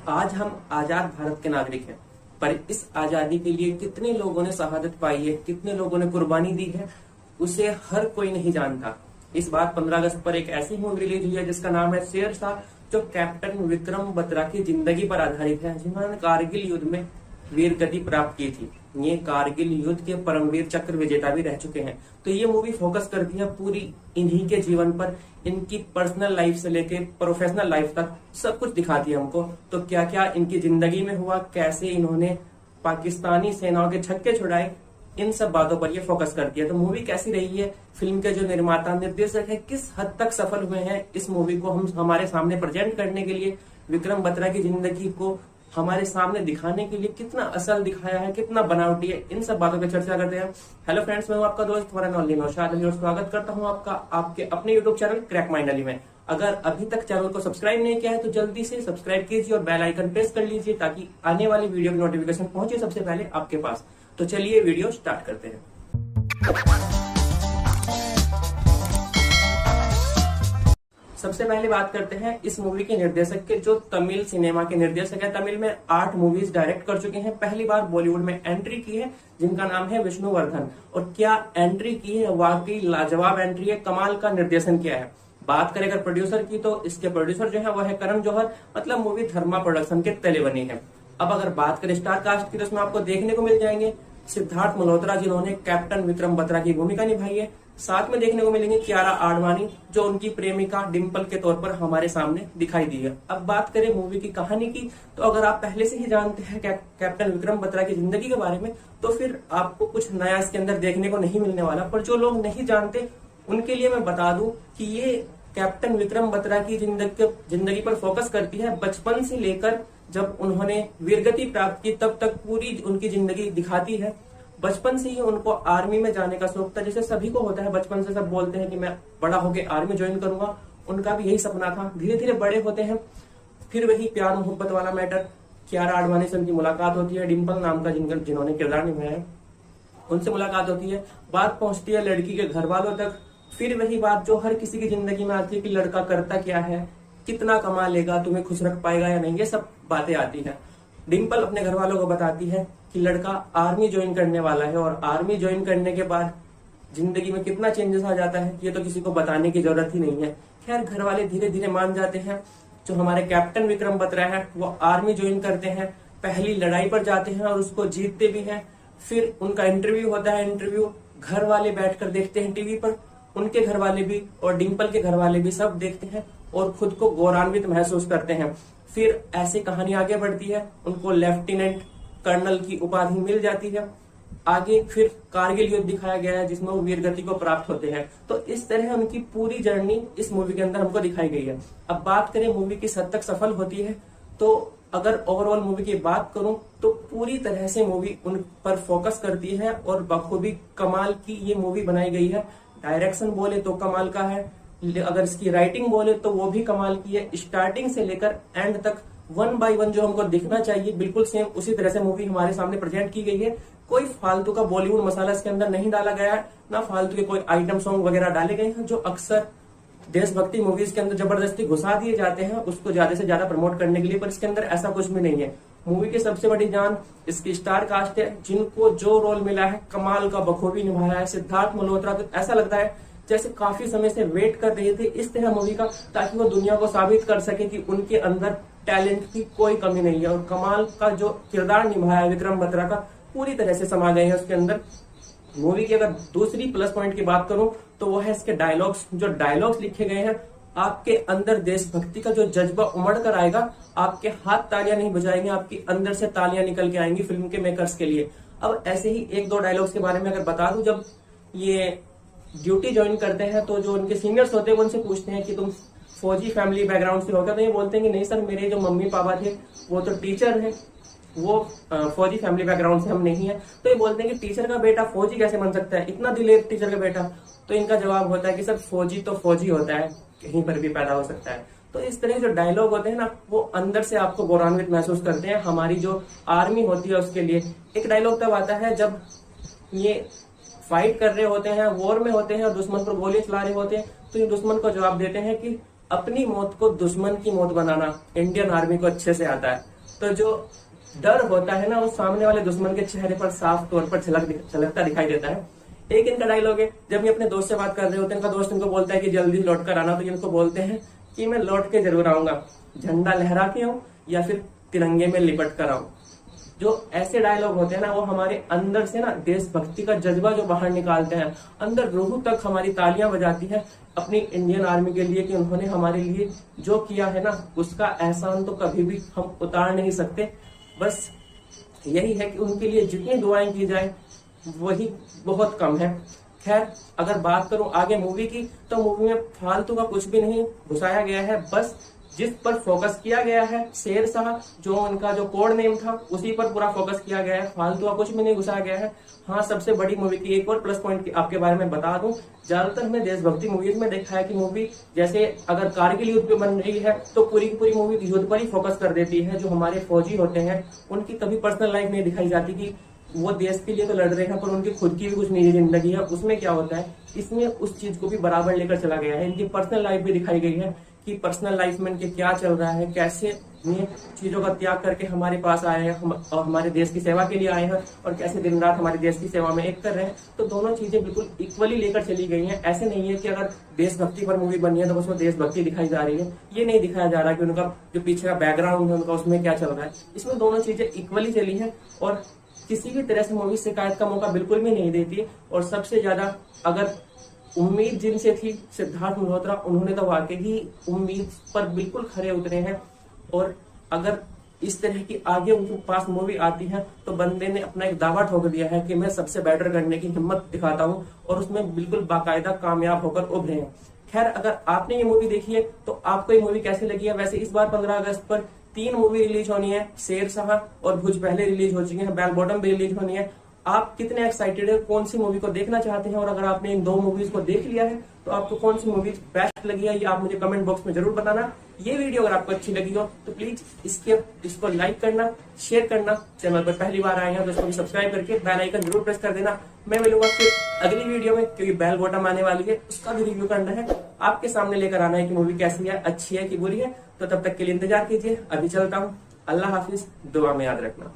आज हम आजाद भारत के नागरिक हैं, पर इस आजादी के लिए कितने लोगों ने शहादत पाई है, कितने लोगों ने कुर्बानी दी है, उसे हर कोई नहीं जानता। इस बार 15 अगस्त पर एक ऐसी मूवी रिलीज हुई है जिसका नाम है शेरशाह, जो कैप्टन विक्रम बत्रा की जिंदगी पर आधारित है, जिन्होंने कारगिल युद्ध में वीर गति प्राप्त की थी। ये कारगिल युद्ध के परमवीर चक्र विजेता भी रह चुके हैं। तो ये मूवी फोकस करती है पूरी इन्हीं के जीवन पर, इनकी पर्सनल लाइफ से लेके प्रोफेशनल लाइफ तक सब कुछ दिखाती है हमको। तो क्या क्या इनकी जिंदगी में हुआ, कैसे इन्होंने पाकिस्तानी सेनाओं के छक्के छुड़ाए, इन सब बातों पर ये फोकस करती है। तो मूवी कैसी रही है, फिल्म के जो निर्माता निर्देशक है किस हद तक सफल हुए हैं इस मूवी को हम हमारे सामने प्रेजेंट करने के लिए, विक्रम बत्रा की जिंदगी को हमारे सामने दिखाने के लिए कितना असल दिखाया है, कितना बनावटी है, इन सब बातों पर चर्चा करते हैं। हेलो फ्रेंड्स, मैं हूं आपका दोस्त नौशाद अली और स्वागत करता हूं आपका आपके अपने YouTube channel crack mind Ali में। अगर अभी तक चैनल को सब्सक्राइब नहीं किया है तो जल्दी से सब्सक्राइब कीजिए और बेल आइकन प्रेस कर लीजिए ताकि आने वाली वीडियो की नोटिफिकेशन पहुंचे सबसे पहले आपके पास। तो चलिए वीडियो स्टार्ट करते हैं। सबसे पहले बात करते हैं इस मूवी के निर्देशक के, जो तमिल सिनेमा के निर्देशक है। तमिल में 8 मूवीज डायरेक्ट कर चुके हैं, पहली बार बॉलीवुड में एंट्री की है, जिनका नाम है विष्णुवर्धन। और क्या एंट्री की है, वाकई लाजवाब एंट्री है, कमाल का निर्देशन किया है। बात करें अगर प्रोड्यूसर की, तो इसके प्रोड्यूसर जो है वो है करण जौहर, मतलब मूवी धर्मा प्रोडक्शन के तले बनी है। अब अगर बात करें स्टार कास्ट की, तो इसमें आपको देखने को मिल जाएंगे सिद्धार्थ मल्होत्रा, जिन्होंने कैप्टन विक्रम बत्रा की भूमिका निभाई है। साथ में देखने को मिलेंगे कियारा आडवाणी, जो उनकी प्रेमिका डिम्पल के तौर पर हमारे सामने दिखाई दी है। अब बात करें मूवी की कहानी की, तो अगर आप पहले से ही जानते हैं कैप्टन विक्रम बत्रा की जिंदगी के बारे में, तो फिर आपको कुछ नया इसके अंदर देखने को नहीं मिलने वाला। पर जो लोग नहीं जानते उनके लिए मैं बता दूं कि ये कैप्टन विक्रम बत्रा की जिंदगी पर फोकस करती है। बचपन से लेकर जब उन्होंने वीरगति प्राप्त की तब तक पूरी उनकी जिंदगी दिखाती है। बचपन से ही उनको आर्मी में जाने का शौक था, जैसे सभी को होता है। बचपन से सब बोलते हैं कि मैं बड़ा होकर आर्मी ज्वाइन करूंगा, उनका भी यही सपना था। धीरे धीरे बड़े होते हैं, फिर वही प्यार मोहब्बत वाला मैटर, कियारा आडवाणी से उनकी मुलाकात होती है, डिम्पल नाम का जिन्होंने किरदार निभाया है, उनसे मुलाकात होती है। बात पहुंचती है लड़की के घर वालों तक। फिर वही बात जो हर किसी की जिंदगी में आती है कि लड़का करता क्या है, कितना कमा लेगा, तुम्हें खुश रख पाएगा या नहीं, ये सब बातें आती है। डिम्पल अपने घर वालों को बताती है कि लड़का आर्मी ज्वाइन करने वाला है, और आर्मी ज्वाइन करने के बाद जिंदगी में कितना चेंजेस आ जाता है ये तो किसी को बताने की जरूरत ही नहीं है। खैर, घर वाले धीरे धीरे मान जाते हैं। जो हमारे कैप्टन विक्रम बत्रा है वो आर्मी ज्वाइन करते हैं, पहली लड़ाई पर जाते हैं और उसको जीतते भी हैं। फिर उनका इंटरव्यू होता है, इंटरव्यू घर वाले बैठकर देखते हैं टीवी पर, उनके घर वाले भी और डिम्पल के घर वाले भी सब देखते हैं और खुद को गौरवान्वित महसूस करते हैं। फिर ऐसी कहानी आगे बढ़ती है, उनको लेफ्टिनेंट कर्नल की उपाधि मिल जाती है। आगे फिर कारगिल युद्ध दिखाया गया है जिसमें वो वीर गति को प्राप्त होते हैं। तो इस तरह उनकी पूरी जर्नी इस मूवी के अंदर हमको दिखाई गई है। अब बात करें मूवी किस हद तक सफल होती है, तो अगर ओवरऑल मूवी की बात करूं तो पूरी तरह से मूवी उन पर फोकस करती है और बखूबी कमाल की ये मूवी बनाई गई है। डायरेक्शन बोले तो कमाल का है, अगर इसकी राइटिंग बोले तो वो भी कमाल की है। स्टार्टिंग से लेकर एंड तक 1 बाय 1 जो हमको दिखना चाहिए बिल्कुल सेम उसी तरह से मूवी हमारे सामने प्रेजेंट की गई है। कोई फालतू का बॉलीवुड मसाला इसके अंदर नहीं डाला गया है, ना फालतू के कोई आइटम सॉन्ग वगैरह डाले गए हैं जो अक्सर देशभक्ति मूवीज के अंदर जबरदस्ती घुसा दिए जाते हैं उसको ज्यादा से ज्यादा प्रमोट करने के लिए। पर इसके अंदर ऐसा कुछ भी नहीं है। मूवी की सबसे बड़ी जान इसकी स्टार कास्ट है, जिनको जो रोल मिला है कमाल का बखूबी निभाया है। सिद्धार्थ मल्होत्रा तो ऐसा लगता है जैसे काफी समय से वेट कर रहे थे इस तरह मूवी का, ताकि वो दुनिया को साबित कर सके कि उनके अंदर टैलेंट की कोई कमी नहीं है। और कमाल का जो किरदार निभाया है विक्रम बत्रा का, पूरी तरह से समा गए हैं उसके अंदर। मूवी की अगर दूसरी प्लस पॉइंट की बात करूं तो वो है इसके डायलॉग्स। जो डायलॉग्स लिखे गए हैं, आपके अंदर देशभक्ति का जो जज्बा उमड़ कर आएगा, आपके हाथ तालियां नहीं बजाएंगे, आपकी अंदर से तालियां निकल के आएंगी फिल्म के मेकर्स के लिए। अब ऐसे ही 1-2 डायलॉग्स के बारे में अगर बता दूं, जब ये ड्यूटी ज्वाइन करते हैं तो जो उनके सीनियर्स होते हैं वो उनसे पूछते हैं कि तुम फौजी फैमिली बैकग्राउंड से हो क्या, तो ये बोलते हैं कि नहीं सर, मेरे जो मम्मी पापा थे वो तो टीचर है, वो फौजी फैमिली बैकग्राउंड से हम नहीं है। तो ये बोलते हैं कि टीचर का बेटा फौजी कैसे बन सकता है, इतना दिलेर टीचर का बेटा। तो इनका जवाब होता है कि सर फौजी तो फौजी होता है, कहीं पर भी पैदा हो सकता है। तो इस तरह जो डायलॉग होते हैं ना, वो अंदर से आपको गौरवान्वित महसूस करते हैं। हमारी जो आर्मी होती है उसके लिए एक डायलॉग तब आता है जब ये फाइट कर रहे होते हैं, वॉर में होते हैं और दुश्मन पर गोली चला रहे होते हैं, तो ये दुश्मन को जवाब देते हैं कि अपनी मौत को दुश्मन की मौत बनाना इंडियन आर्मी को अच्छे से आता है। तो जो डर होता है ना, वो सामने वाले दुश्मन के चेहरे पर साफ तौर पर झलकता दिखाई देता है। एक इनका डायलॉग है, जब ये अपने दोस्त से बात कर रहे होते हैं, इनका दोस्त इनको बोलता है कि जल्दी लौट कर आना, तो ये इनको बोलते हैं कि मैं लौट के जरूर आऊंगा, झंडा लहरा के आऊं या फिर तिरंगे में लिपट कर आऊं। जो ऐसे डायलॉग होते हैं ना, वो हमारे अंदर से ना देशभक्ति का जज्बा जो बाहर निकालते हैं, अंदर रूह तक हमारी तालियां बजाती है अपनी इंडियन आर्मी के लिए कि उन्होंने हमारे लिए जो किया है ना, उसका एहसान तो कभी भी हम उतार नहीं सकते। बस यही है कि उनके लिए जितनी दुआएं की जाए वही बहुत कम है। खैर, अगर बात करूं आगे मूवी की, तो मूवी में फालतू का कुछ भी नहीं घुसाया गया है। बस जिस पर फोकस किया गया है, शेर शाह जो उनका जो कोड नेम था, उसी पर पूरा फोकस किया गया है। फालतू का कुछ भी नहीं घुसाया गया है। हाँ, सबसे बड़ी मूवी की एक और प्लस पॉइंट आपके बारे में बता दूं, ज्यादातर हमने देशभक्ति मूवीज में देखा है कि मूवी जैसे अगर कारगिल युद्ध पे बन रही है तो पूरी की पूरी मूवी युद्ध पर ही फोकस कर देती है। जो हमारे फौजी होते हैं, उनकी कभी पर्सनल लाइफ नहीं दिखाई जाती कि वो देश के लिए तो लड़ रहे हैं, पर उनकी खुद की भी कुछ निजी जिंदगी है। उसमें क्या होता है, इसमें उस चीज को भी बराबर लेकर चला गया है। इनकी पर्सनल लाइफ भी दिखाई गई है कि पर्सनल लाइफ में इनके क्या चल रहा है, कैसे ये चीजों का त्याग करके हमारे पास आए हैं और हमारे देश की सेवा के लिए आए हैं, और कैसे दिन रात हमारे देश की सेवा में एक कर रहे हैं। तो दोनों चीजें बिल्कुल इक्वली लेकर चली गई हैं। ऐसे नहीं है कि अगर देशभक्ति पर मूवी बनी है तो उसमें देशभक्ति दिखाई जा रही है, ये नहीं दिखाया जा रहा कि उनका जो पीछे का बैकग्राउंड है उनका उसमें क्या चल रहा है। इसमें दोनों चीजें इक्वली चली है और किसी भी तरह से मूवी शिकायत का मौका बिल्कुल भी नहीं देती। और सबसे ज्यादा अगर उम्मीद जिनसे थी, सिद्धार्थ मल्होत्रा, उन्होंने तो वाकई ही उम्मीद पर बिल्कुल खरे उतरे हैं। और अगर इस तरह की आगे उनके पास मूवी आती है तो बंदे ने अपना एक दावा ठोक दिया है कि मैं सबसे बेटर करने की हिम्मत दिखाता हूं, और उसमें बिल्कुल बाकायदा कामयाब होकर उभरे हैं। खैर, अगर आपने ये मूवी देखी है तो आपको ये मूवी कैसी लगी है? वैसे इस बार 15 अगस्त पर 3 मूवी रिलीज होनी है। शेर शाह और भुज पहले रिलीज हो चुकी है, बेल बॉटम भी रिलीज होनी है। आप कितने एक्साइटेड है, कौन सी मूवी को देखना चाहते हैं? और अगर आपने इन 2 मूवीज को देख लिया है तो आपको कौन सी मूवी बेस्ट लगी है, ये आप मुझे कमेंट बॉक्स में जरूर बताना। ये वीडियो अगर आपको अच्छी लगी हो तो प्लीज इसको लाइक करना, शेयर करना। चैनल पर पहली बार आए हैं तो इसको भी सब्सक्राइब करके बेल आइकन जरूर प्रेस कर देना। मैं मिलूंगा फिर अगली वीडियो में, क्योंकि बेल बॉटम आने वाली है, उसका भी रिव्यू करना है, आपके सामने लेकर आना है कि मूवी कैसी है, अच्छी है कि बुरी है। तो तब तक के लिए इंतजार कीजिए। अभी चलता हूँ, अल्लाह हाफिज, दुआ में याद रखना।